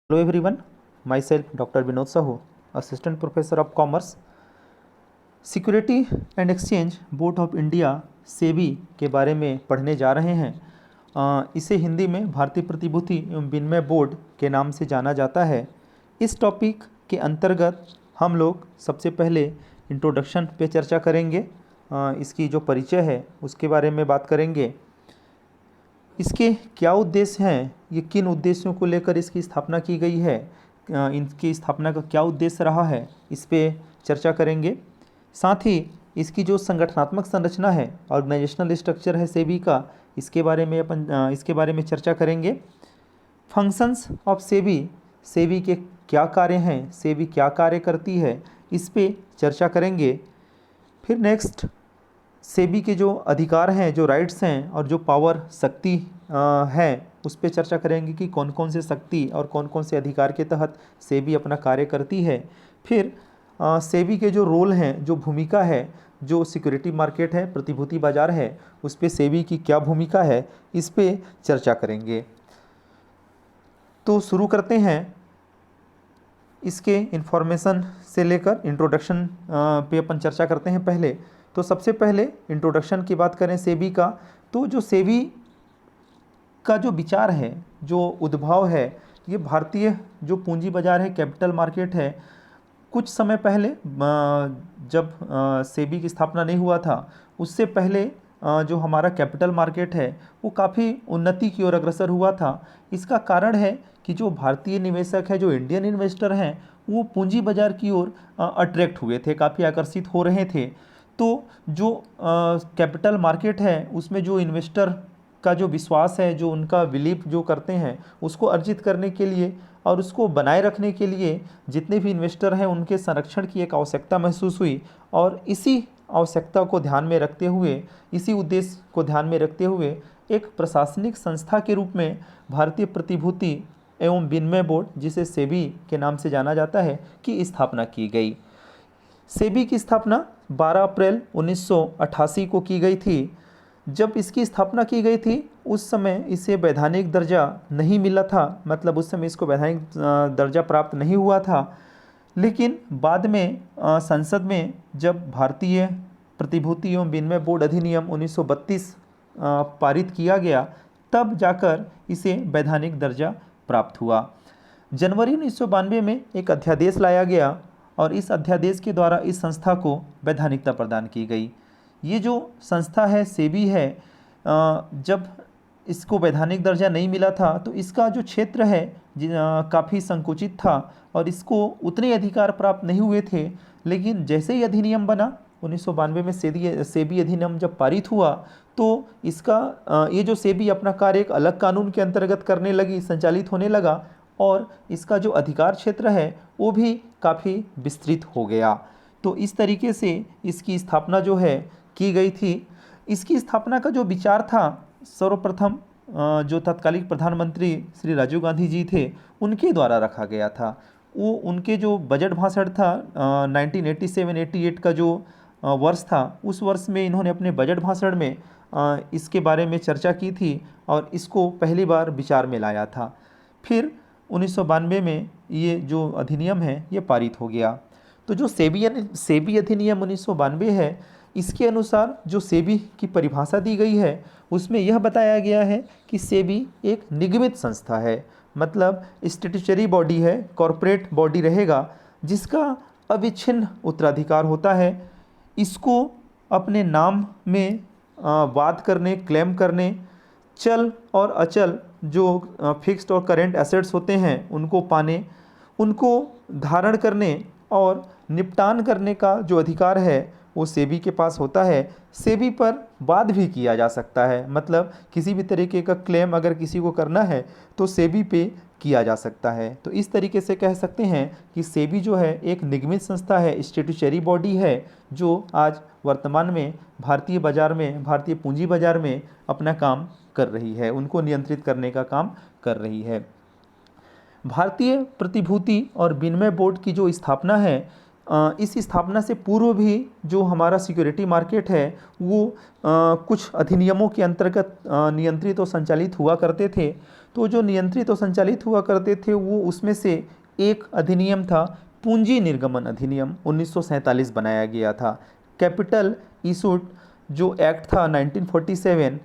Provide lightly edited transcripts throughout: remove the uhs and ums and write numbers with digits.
Hello everyone, myself Dr. Vinod Sahu, Assistant Professor of Commerce, security and exchange board of India SEBI के बारे में पढ़ने जा रहे हैं। इसे हिंदी में भारतीय प्रतिभूति एवं विनिमय बोर्ड के नाम से जाना जाता है। इस टॉपिक के अंतर्गत हम लोग सबसे पहले इंट्रोडक्शन पे चर्चा करेंगे। इसकी जो परिचय है उसके बारे में बात करेंगे। इसके क्या उद्देश्य हैं, ये किन उद्देश्यों को लेकर इसकी स्थापना की गई है, इनकी स्थापना का क्या उद्देश्य रहा है, इस पे चर्चा करेंगे। साथ ही इसकी जो संगठनात्मक संरचना है, ऑर्गेनाइजेशनल स्ट्रक्चर है सेबी का, इसके बारे में चर्चा करेंगे। फंक्शंस ऑफ सेबी, सेबी के क्या कार्य हैं, सेबी क्या कार्य करती है, इस पे चर्चा करेंगे। फिर नेक्स्ट सेबी के जो अधिकार हैं, जो राइट्स हैं और जो पावर शक्ति है, उस पर चर्चा करेंगे कि कौन कौन से शक्ति और कौन कौन से अधिकार के तहत सेबी अपना कार्य करती है। फिर सेबी के जो रोल हैं, जो भूमिका है, जो सिक्योरिटी मार्केट है, प्रतिभूति बाजार है, उस पर सेबी की क्या भूमिका है, इस पे चर्चा करेंगे। तो शुरू करते हैं। इसके इन्फॉर्मेशन से लेकर इंट्रोडक्शन पे अपन चर्चा करते हैं। पहले तो सबसे पहले इंट्रोडक्शन की बात करें सेबी का, तो जो सेबी का जो विचार है, जो उद्भव है, ये भारतीय जो पूंजी बाजार है, कैपिटल मार्केट है, कुछ समय पहले जब सेबी की स्थापना नहीं हुआ था, उससे पहले जो हमारा कैपिटल मार्केट है वो काफ़ी उन्नति की ओर अग्रसर हुआ था। इसका कारण है कि जो भारतीय निवेशक है, जो इंडियन इन्वेस्टर हैं, वो पूंजी बाजार की ओर अट्रैक्ट हुए थे, काफ़ी आकर्षित हो रहे थे। तो जो कैपिटल मार्केट है उसमें जो इन्वेस्टर का जो विश्वास है, जो उनका बिलीफ जो करते हैं, उसको अर्जित करने के लिए और उसको बनाए रखने के लिए जितने भी इन्वेस्टर हैं उनके संरक्षण की एक आवश्यकता महसूस हुई। और इसी आवश्यकता को ध्यान में रखते हुए, इसी उद्देश्य को ध्यान में रखते हुए एक प्रशासनिक संस्था के रूप में भारतीय प्रतिभूति एवं विनिमय बोर्ड, जिसे सेबी के नाम से जाना जाता है, की स्थापना की गई। सेबी की स्थापना 12 अप्रैल 1988 को की गई थी। जब इसकी स्थापना की गई थी उस समय इसे वैधानिक दर्जा नहीं मिला था, मतलब उस समय इसको वैधानिक दर्जा प्राप्त नहीं हुआ था। लेकिन बाद में संसद में जब भारतीय प्रतिभूति एवं विनिमय बोर्ड अधिनियम 1932 पारित किया गया, तब जाकर इसे वैधानिक दर्जा प्राप्त हुआ। जनवरी 1992 में एक अध्यादेश लाया गया और इस अध्यादेश के द्वारा इस संस्था को वैधानिकता प्रदान की गई। ये जो संस्था है सेबी है, जब इसको वैधानिक दर्जा नहीं मिला था तो इसका जो क्षेत्र है काफ़ी संकुचित था और इसको उतने अधिकार प्राप्त नहीं हुए थे। लेकिन जैसे ही अधिनियम बना 1992 में सेबी अधिनियम जब पारित हुआ, तो इसका ये जो सेबी अपना कार्य एक अलग कानून के अंतर्गत करने लगी, संचालित होने लगा और इसका जो अधिकार क्षेत्र है वो भी काफ़ी विस्तृत हो गया। तो इस तरीके से इसकी स्थापना जो है की गई थी। इसकी स्थापना का जो विचार था, सर्वप्रथम जो तत्कालीन प्रधानमंत्री श्री राजीव गांधी जी थे, उनके द्वारा रखा गया था। वो उनके जो बजट भाषण था 1987-88 का जो वर्ष था, उस वर्ष में इन्होंने अपने बजट भाषण में इसके बारे में चर्चा की थी और इसको पहली बार विचार में लाया था। फिर 1992 में ये जो अधिनियम है ये पारित हो गया। तो जो सेबी अधिनियम 1992 है, इसके अनुसार जो सेबी की परिभाषा दी गई है उसमें यह बताया गया है कि सेबी एक निगमित संस्था है, मतलब स्टैट्यूटरी बॉडी है, कॉरपोरेट बॉडी रहेगा, जिसका अविच्छिन्न उत्तराधिकार होता है। इसको अपने नाम में वाद करने, क्लेम करने, चल और अचल जो फिक्स्ड और करेंट एसेट्स होते हैं उनको पाने, उनको धारण करने और निपटान करने का जो अधिकार है वो सेबी के पास होता है। सेबी पर वाद भी किया जा सकता है, मतलब किसी भी तरीके का क्लेम अगर किसी को करना है तो सेबी पे किया जा सकता है। तो इस तरीके से कह सकते हैं कि सेबी जो है एक निगमित संस्था है, स्टैट्यूटरी बॉडी है, जो आज वर्तमान में भारतीय बाजार में, भारतीय पूंजी बाजार में अपना काम कर रही है, उनको नियंत्रित करने का काम कर रही है। भारतीय प्रतिभूति और विनिमय बोर्ड की जो स्थापना है, इस स्थापना से पूर्व भी जो हमारा सिक्योरिटी मार्केट है वो कुछ अधिनियमों के अंतर्गत नियंत्रित और संचालित हुआ करते थे। तो जो नियंत्रित और संचालित हुआ करते थे वो उसमें से एक अधिनियम था पूंजी निर्गमन अधिनियम 1947 बनाया गया था। कैपिटल इशूड जो एक्ट था 1947,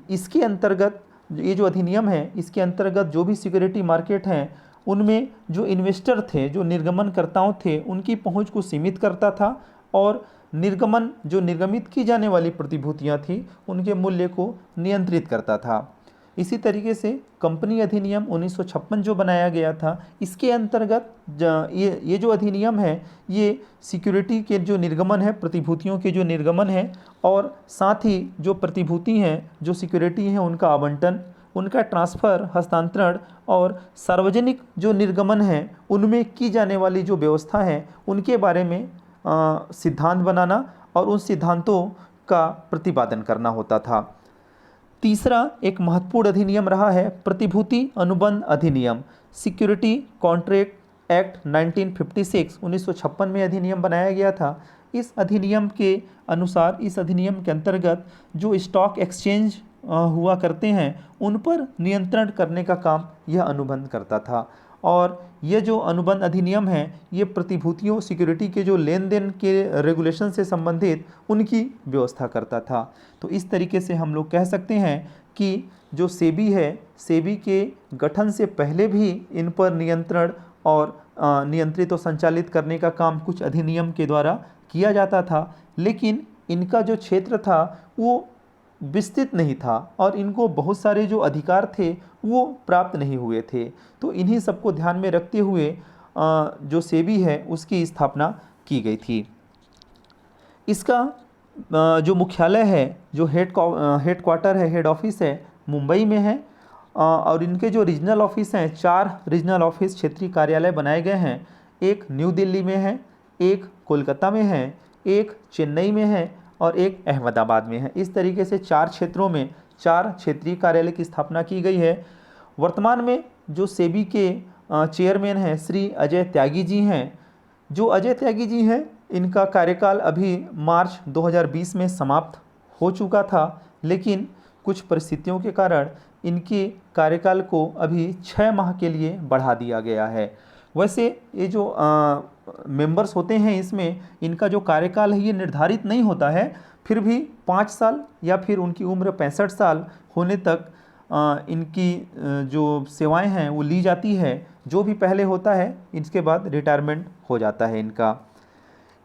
इसके अंतर्गत ये जो अधिनियम है इसके अंतर्गत जो भी सिक्योरिटी मार्केट हैं उनमें जो इन्वेस्टर थे, जो निर्गमनकर्ताओं थे, उनकी पहुंच को सीमित करता था और निर्गमन जो निर्गमित की जाने वाली प्रतिभूतियां थी उनके मूल्य को नियंत्रित करता था। इसी तरीके से कंपनी अधिनियम 1956 जो बनाया गया था, इसके अंतर्गत ये जो अधिनियम है ये सिक्योरिटी के जो निर्गमन है, प्रतिभूतियों के जो निर्गमन है और साथ ही जो प्रतिभूति हैं, जो सिक्योरिटी हैं, उनका आवंटन, उनका ट्रांसफ़र, हस्तांतरण और सार्वजनिक जो निर्गमन है उनमें की जाने वाली जो व्यवस्था है उनके बारे में सिद्धांत बनाना और उन सिद्धांतों का प्रतिपादन करना होता था। तीसरा एक महत्वपूर्ण अधिनियम रहा है प्रतिभूति अनुबंध अधिनियम, सिक्योरिटी कॉन्ट्रैक्ट एक्ट 1956, 1956 में अधिनियम बनाया गया था। इस अधिनियम के अनुसार, इस अधिनियम के अंतर्गत जो स्टॉक एक्सचेंज हुआ करते हैं उन पर नियंत्रण करने का काम यह अनुबंध करता था। और ये जो अनुबंध अधिनियम है ये प्रतिभूतियों, सिक्योरिटी के जो लेन देन के रेगुलेशन से संबंधित उनकी व्यवस्था करता था। तो इस तरीके से हम लोग कह सकते हैं कि जो सेबी है, सेबी के गठन से पहले भी इन पर नियंत्रण और नियंत्रित और संचालित करने का काम कुछ अधिनियम के द्वारा किया जाता था, लेकिन इनका जो क्षेत्र था वो विस्तृत नहीं था और इनको बहुत सारे जो अधिकार थे वो प्राप्त नहीं हुए थे। तो इन्हीं सबको ध्यान में रखते हुए जो सेबी है उसकी स्थापना की गई थी। इसका जो मुख्यालय है, जो हेड क्वार्टर है, हेड ऑफिस है, मुंबई में है और इनके जो रीजनल ऑफिस हैं, 4 रीजनल ऑफिस, क्षेत्रीय कार्यालय बनाए गए हैं। एक न्यू दिल्ली में है, एक कोलकाता में है, एक चेन्नई में है और एक अहमदाबाद में है। इस तरीके से 4 क्षेत्रों में 4 क्षेत्रीय कार्यालय की स्थापना की गई है। वर्तमान में जो सेबी के चेयरमैन हैं श्री अजय त्यागी जी हैं। जो अजय त्यागी जी हैं इनका कार्यकाल अभी मार्च 2020 में समाप्त हो चुका था, लेकिन कुछ परिस्थितियों के कारण इनके कार्यकाल को अभी 6 माह के लिए बढ़ा दिया गया है। वैसे ये जो मेंबर्स होते हैं इसमें इनका जो कार्यकाल है ये निर्धारित नहीं होता है, फिर भी 5 साल या फिर उनकी उम्र 65 साल होने तक इनकी जो सेवाएं हैं वो ली जाती है। जो भी पहले होता है इसके बाद रिटायरमेंट हो जाता है इनका।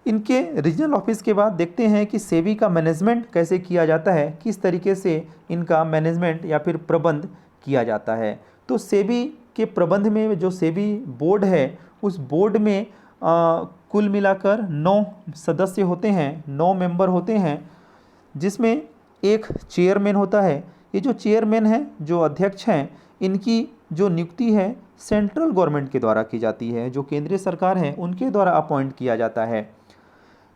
इनके रीजनल ऑफिस के बाद देखते हैं कि सेबी का मैनेजमेंट कैसे किया जाता है, किस तरीके से इनका मैनेजमेंट या फिर प्रबंध किया जाता है। तो सेबी के प्रबंध में जो सेबी बोर्ड है उस बोर्ड में कुल मिलाकर 9 सदस्य होते हैं, 9 मेंबर होते हैं, जिसमें एक चेयरमैन होता है। ये जो चेयरमैन है, जो अध्यक्ष हैं, इनकी जो नियुक्ति है सेंट्रल गवर्नमेंट के द्वारा की जाती है, जो केंद्रीय सरकार है उनके द्वारा अपॉइंट किया जाता है।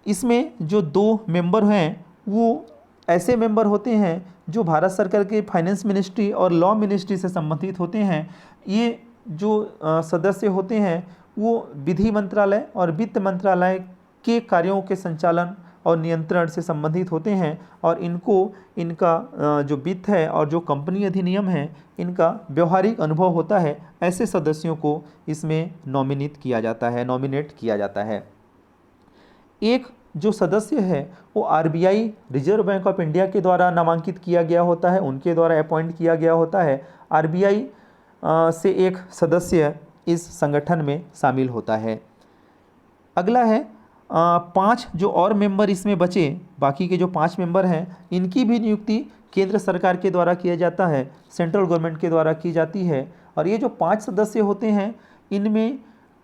इसमें जो 2 मेंबर हैं वो ऐसे मेंबर होते हैं जो भारत सरकार के फाइनेंस मिनिस्ट्री और लॉ मिनिस्ट्री से संबंधित होते हैं। ये जो सदस्य होते हैं वो विधि मंत्रालय और वित्त मंत्रालय के कार्यों के संचालन और नियंत्रण से संबंधित होते हैं और इनको इनका जो वित्त है और जो कंपनी अधिनियम है इनका व्यवहारिक अनुभव होता है। ऐसे सदस्यों को इसमें नॉमिनेट किया जाता है। एक जो सदस्य है वो RBI, reserve bank of India के द्वारा नामांकित किया गया होता है, उनके द्वारा अपॉइंट किया गया होता है। आरबीआई से एक सदस्य इस संगठन में शामिल होता है। अगला है 5 जो और मेंबर इसमें बचे, बाकी के जो 5 मेंबर हैं इनकी भी नियुक्ति केंद्र सरकार के द्वारा किया जाता है, सेंट्रल गवर्नमेंट के द्वारा की जाती है। और ये जो 5 सदस्य होते हैं इनमें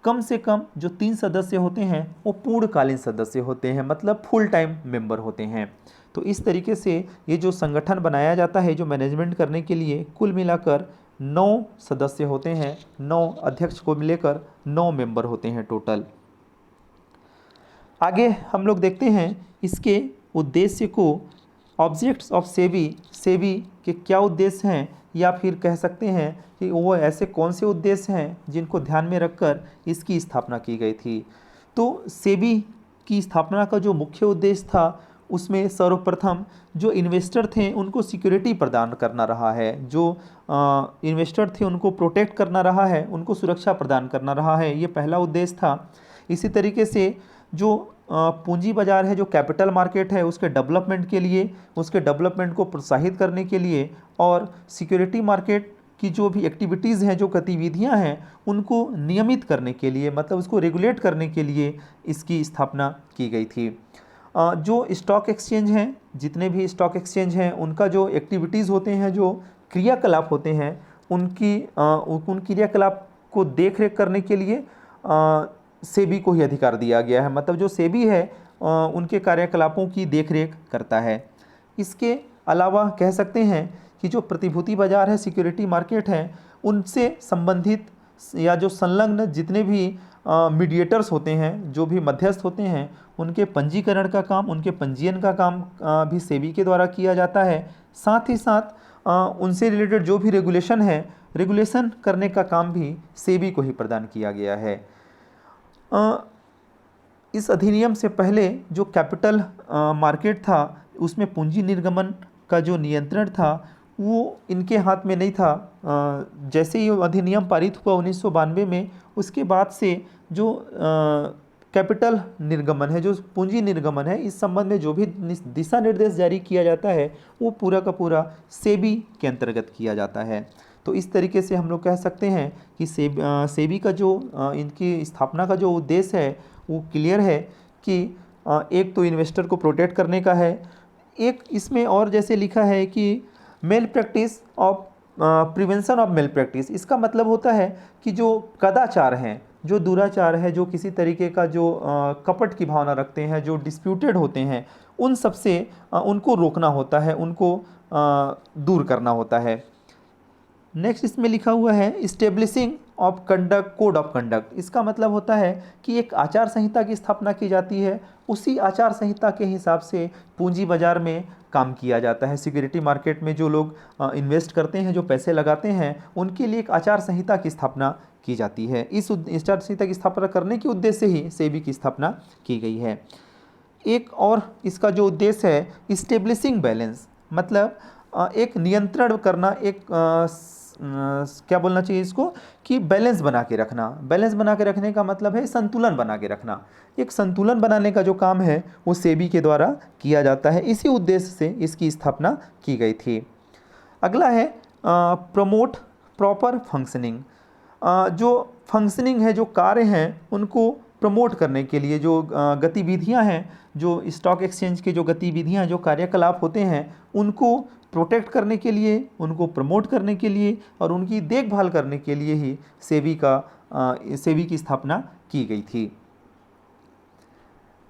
कम से कम जो 3 सदस्य होते हैं वो पूर्णकालीन सदस्य होते हैं, मतलब फुल टाइम मेंबर होते हैं। तो इस तरीके से ये जो संगठन बनाया जाता है जो मैनेजमेंट करने के लिए, कुल मिलाकर 9 सदस्य होते हैं, 9 अध्यक्ष को मिलाकर 9 मेंबर होते हैं टोटल। आगे हम लोग देखते हैं इसके उद्देश्य को। ऑब्जेक्ट्स ऑफ सेबी के क्या उद्देश्य हैं, या फिर कह सकते हैं कि वो ऐसे कौन से उद्देश्य हैं जिनको ध्यान में रखकर इसकी स्थापना की गई थी। तो सेबी की स्थापना का जो मुख्य उद्देश्य था उसमें सर्वप्रथम जो इन्वेस्टर थे उनको सिक्योरिटी प्रदान करना रहा है, जो इन्वेस्टर थे उनको प्रोटेक्ट करना रहा है, उनको सुरक्षा प्रदान करना रहा है, ये पहला उद्देश्य था। इसी तरीके से जो पूंजी बाजार है, जो कैपिटल मार्केट है, उसके डेवलपमेंट के लिए, उसके डेवलपमेंट को प्रोत्साहित करने के लिए और सिक्योरिटी मार्केट की जो भी एक्टिविटीज़ हैं, जो गतिविधियां हैं, उनको नियमित करने के लिए, मतलब उसको रेगुलेट करने के लिए इसकी स्थापना की गई थी। जो स्टॉक एक्सचेंज हैं, जितने भी स्टॉक एक्सचेंज हैं, उनका जो एक्टिविटीज़ होते हैं, जो क्रियाकलाप होते हैं, उन क्रियाकलाप को देख रेख करने के लिए सेबी को ही अधिकार दिया गया है। मतलब जो सेबी है उनके कार्यकलापों की देखरेख करता है। इसके अलावा कह सकते हैं कि जो प्रतिभूति बाजार है, सिक्योरिटी मार्केट है, उनसे संबंधित या जो संलग्न जितने भी मीडिएटर्स होते हैं, जो भी मध्यस्थ होते हैं, उनके पंजीकरण का काम, उनके पंजीयन का काम भी सेबी के द्वारा किया जाता है। साथ ही साथ उनसे रिलेटेड जो भी रेगुलेशन है, रेगुलेशन करने का काम भी सेबी को ही प्रदान किया गया है। इस अधिनियम से पहले जो कैपिटल मार्केट था, उसमें पूंजी निर्गमन का जो नियंत्रण था वो इनके हाथ में नहीं था। जैसे ही अधिनियम पारित हुआ 1992 में, उसके बाद से जो कैपिटल निर्गमन है, जो पूंजी निर्गमन है, इस संबंध में जो भी दिशा निर्देश जारी किया जाता है वो पूरा का पूरा सेबी के अंतर्गत किया जाता है। तो इस तरीके से हम लोग कह सकते हैं कि सेबी का जो इनकी स्थापना का जो उद्देश्य है वो क्लियर है कि एक तो इन्वेस्टर को प्रोटेक्ट करने का है, एक इसमें और जैसे लिखा है कि malpractice of prevention of malpractice. इसका मतलब होता है कि जो कदाचार हैं, जो दुराचार है, जो किसी तरीके का जो कपट की भावना रखते हैं, जो डिस्प्यूटेड होते हैं, उन सब से उनको रोकना होता है, उनको दूर करना होता है। नेक्स्ट इसमें लिखा हुआ है establishing of conduct, code of conduct. इसका मतलब होता है कि एक आचार संहिता की स्थापना की जाती है, उसी आचार संहिता के हिसाब से पूंजी बाजार में काम किया जाता है। सिक्योरिटी मार्केट में जो लोग इन्वेस्ट करते हैं, जो पैसे लगाते हैं, उनके लिए एक आचार संहिता की स्थापना की जाती है। इस आचार संहिता की स्थापना करने के उद्देश्य से ही सेबी की स्थापना की गई है। एक और इसका जो उद्देश्य है इस्टेब्लिशिंग बैलेंस, मतलब एक नियंत्रण करना, एक क्या बोलना चाहिए इसको, कि बैलेंस बना के रखना। बैलेंस बना के रखने का मतलब है संतुलन बना के रखना। एक संतुलन बनाने का जो काम है वो सेबी के द्वारा किया जाता है। इसी उद्देश्य से इसकी स्थापना की गई थी। अगला है प्रमोट प्रॉपर फंक्शनिंग। जो फंक्शनिंग है, जो कार्य हैं, उनको प्रमोट करने के लिए जो गतिविधियां हैं, जो स्टॉक एक्सचेंज के जो गतिविधियां, जो कार्यकलाप होते हैं, उनको प्रोटेक्ट करने के लिए, उनको प्रमोट करने के लिए और उनकी देखभाल करने के लिए ही सेबी की स्थापना की गई थी।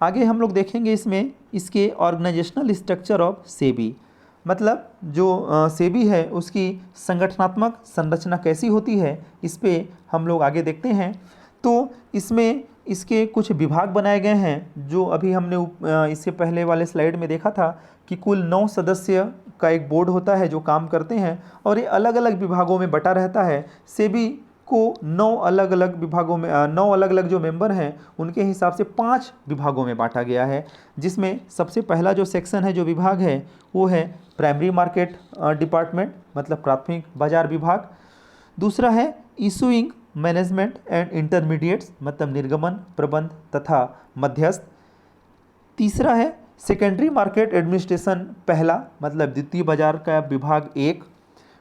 आगे हम लोग देखेंगे इसमें इसके ऑर्गेनाइजेशनल स्ट्रक्चर ऑफ सेबी, मतलब जो सेबी है उसकी संगठनात्मक संरचना कैसी होती है, इस पे हम लोग आगे देखते हैं। तो इसमें इसके कुछ विभाग बनाए गए हैं, जो अभी हमने इससे पहले वाले स्लाइड में देखा था कि कुल 9 सदस्य का एक बोर्ड होता है जो काम करते हैं और ये अलग अलग विभागों में बटा रहता है। सेबी को 9 अलग अलग विभागों में 9 अलग अलग जो मेंबर हैं उनके हिसाब से 5 विभागों में बांटा गया है, जिसमें सबसे पहला जो सेक्शन है, जो विभाग है, वो है प्राइमरी मार्केट डिपार्टमेंट, मतलब प्राथमिक बाजार विभाग। दूसरा है इशूइंग मैनेजमेंट एंड इंटरमीडिएट्स, मतलब निर्गमन, प्रबंध तथा मध्यस्थ। तीसरा है सेकेंडरी मार्केट एडमिनिस्ट्रेशन, पहला, मतलब द्वितीय बाजार का विभाग 1।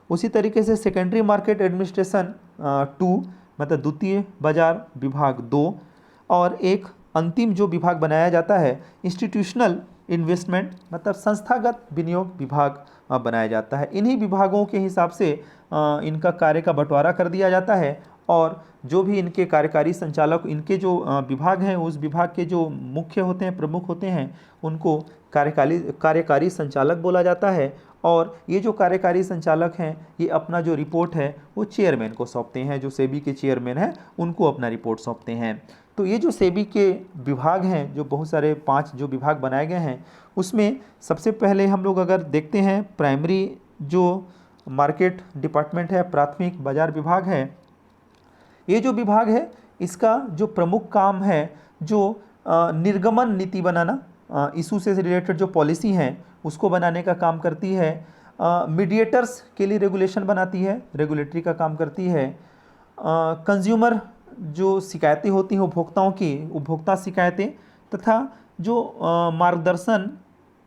उसी तरीके से सेकेंडरी मार्केट एडमिनिस्ट्रेशन 2, मतलब द्वितीय बाजार विभाग 2। और एक अंतिम जो विभाग बनाया जाता है इंस्टीट्यूशनल इन्वेस्टमेंट, मतलब संस्थागत विनियोग विभाग बनाया जाता है। इन्हीं विभागों के हिसाब से इनका कार्य का बंटवारा कर दिया जाता है और जो भी इनके कार्यकारी संचालक, इनके जो विभाग हैं, उस विभाग के जो मुख्य होते हैं, प्रमुख होते हैं, उनको कार्यकारी संचालक बोला जाता है। और ये जो कार्यकारी संचालक हैं, ये अपना जो रिपोर्ट है वो चेयरमैन को सौंपते हैं। जो सेबी के चेयरमैन हैं उनको अपना रिपोर्ट सौंपते हैं। तो ये जो सेबी के विभाग हैं, जो बहुत सारे 5 जो विभाग बनाए गए हैं, उसमें सबसे पहले हम लोग अगर देखते हैं प्राइमरी जो मार्केट डिपार्टमेंट है, प्राथमिक बाजार विभाग है, ये जो विभाग है इसका जो प्रमुख काम है, जो निर्गमन नीति बनाना, इशू से रिलेटेड जो पॉलिसी हैं उसको बनाने का काम करती है। मीडिएटर्स के लिए रेगुलेशन बनाती है, रेगुलेटरी का काम करती है। कंज्यूमर जो शिकायतें होती हैं उपभोक्ताओं की, उपभोक्ता शिकायतें, तथा जो मार्गदर्शन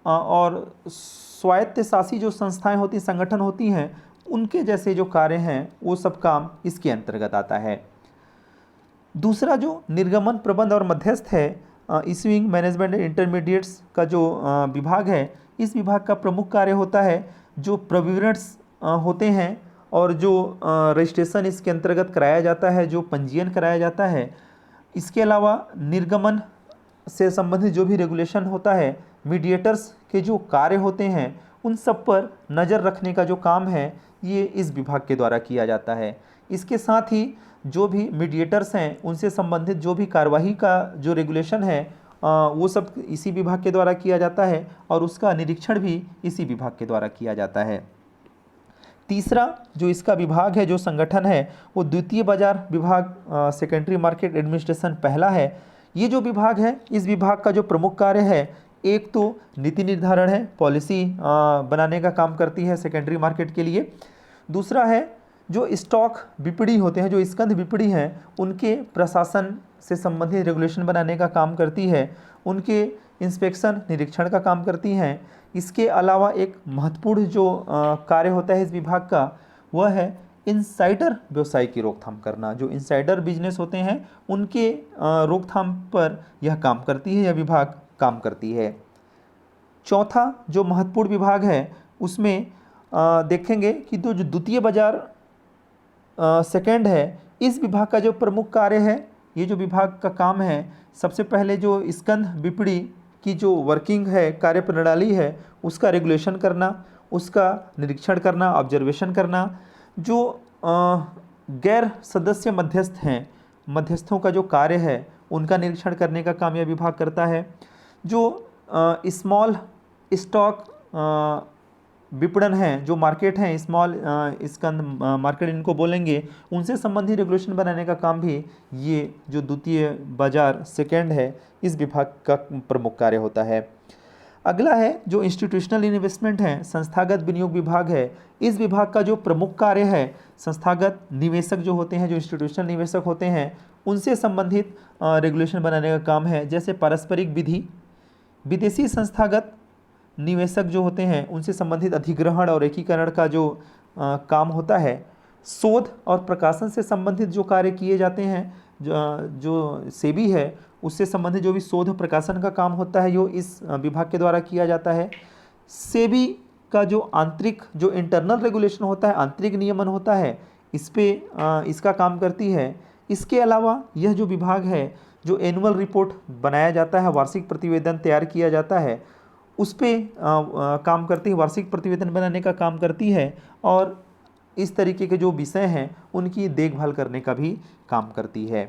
और स्वायत्त शासी जो संस्थाएं होती, संगठन होती हैं, उनके जैसे जो कार्य हैं वो सब काम इसके अंतर्गत आता है। दूसरा जो निर्गमन, प्रबंध और मध्यस्थ है, इशूइंग, मैनेजमेंट एंड इंटरमीडिएट्स का जो विभाग है, इस विभाग का प्रमुख कार्य होता है जो प्रविवरणस होते हैं और जो रजिस्ट्रेशन इसके अंतर्गत कराया जाता है, जो पंजीयन कराया जाता है। इसके अलावा निर्गमन से संबंधित जो भी रेगुलेशन होता है, मीडिएटर्स के जो कार्य होते हैं, उन सब पर नज़र रखने का जो काम है ये इस विभाग के द्वारा किया जाता है। इसके साथ ही जो भी मीडिएटर्स हैं उनसे संबंधित जो भी कार्यवाही का जो रेगुलेशन है वो सब इसी विभाग के द्वारा किया जाता है और उसका निरीक्षण भी इसी विभाग के द्वारा किया जाता है। तीसरा जो इसका विभाग है, जो संगठन है, वो द्वितीय बाजार विभाग, सेकेंडरी मार्केट एडमिनिस्ट्रेशन पहला है। ये जो विभाग है, इस विभाग का जो प्रमुख कार्य है, एक तो नीति निर्धारण है, पॉलिसी बनाने का काम करती है सेकेंडरी मार्केट के लिए। दूसरा है जो स्टॉक विपणी होते हैं, जो स्कंध विपणी हैं, उनके प्रशासन से संबंधित रेगुलेशन बनाने का काम करती है, उनके इंस्पेक्शन, निरीक्षण का काम करती हैं। इसके अलावा एक महत्वपूर्ण जो कार्य होता है इस विभाग का, वह है इनसाइडर व्यवसाय की रोकथाम करना। जो इनसाइडर बिजनेस होते हैं उनके रोकथाम पर यह काम करती है, यह विभाग काम करती है। चौथा जो महत्वपूर्ण विभाग है उसमें देखेंगे कि जो द्वितीय बाजार सेकंड है, इस विभाग का जो प्रमुख कार्य है, ये जो विभाग का काम है, सबसे पहले जो स्कंध विपणी की जो वर्किंग है, कार्यप्रणाली है, उसका रेगुलेशन करना, उसका निरीक्षण करना, ऑब्जर्वेशन करना। जो गैर सदस्य मध्यस्थ हैं, मध्यस्थों का जो कार्य है उनका निरीक्षण करने का काम यह विभाग करता है। जो स्मॉल स्टॉक विपणन है, जो मार्केट हैं, स्मॉल स्कंद मार्केट इनको बोलेंगे, उनसे संबंधित रेगुलेशन बनाने का काम भी ये जो द्वितीय बाजार सेकंड है इस विभाग का प्रमुख कार्य होता है। अगला है जो इंस्टीट्यूशनल इन्वेस्टमेंट है, संस्थागत विनियोग विभाग है। इस विभाग का जो प्रमुख कार्य है, संस्थागत निवेशक जो होते हैं, जो इंस्टीट्यूशनल निवेशक होते हैं, उनसे संबंधित रेगुलेशन बनाने का काम है। जैसे पारस्परिक विधि, विदेशी संस्थागत निवेशक जो होते हैं उनसे संबंधित अधिग्रहण और एकीकरण का जो काम होता है। शोध और प्रकाशन से संबंधित जो कार्य किए जाते हैं, जो सेबी है उससे संबंधित जो भी शोध प्रकाशन का काम होता है, यो इस विभाग के द्वारा किया जाता है। सेबी का जो आंतरिक, जो इंटरनल रेगुलेशन होता है, आंतरिक नियमन होता है, इस पे इसका काम करती है। इसके अलावा यह जो विभाग है, जो एनुअल रिपोर्ट बनाया जाता है, वार्षिक प्रतिवेदन तैयार किया जाता है, उस पे काम करती है, वार्षिक प्रतिवेदन बनाने का काम करती है और इस तरीके के जो विषय हैं उनकी देखभाल करने का भी काम करती है।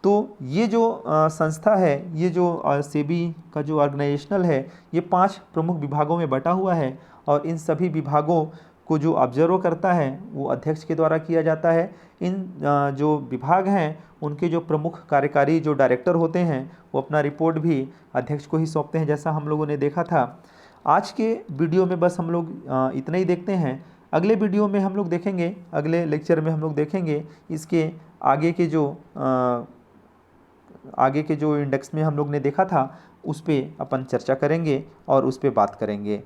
तो ये जो संस्था है, ये जो सेबी का जो ऑर्गेनाइजेशनल है, ये 5 प्रमुख विभागों में बटा हुआ है और इन सभी विभागों को जो ऑब्जर्व करता है वो अध्यक्ष के द्वारा किया जाता है। इन जो विभाग हैं उनके जो प्रमुख कार्यकारी जो डायरेक्टर होते हैं वो अपना रिपोर्ट भी अध्यक्ष को ही सौंपते हैं, जैसा हम लोगों ने देखा था। आज के वीडियो में बस हम लोग इतना ही देखते हैं। अगले वीडियो में हम लोग देखेंगे, अगले लेक्चर में हम लोग देखेंगे इसके आगे के जो इंडेक्स में हम लोग ने देखा था उस पर अपन चर्चा करेंगे और उस पर बात करेंगे।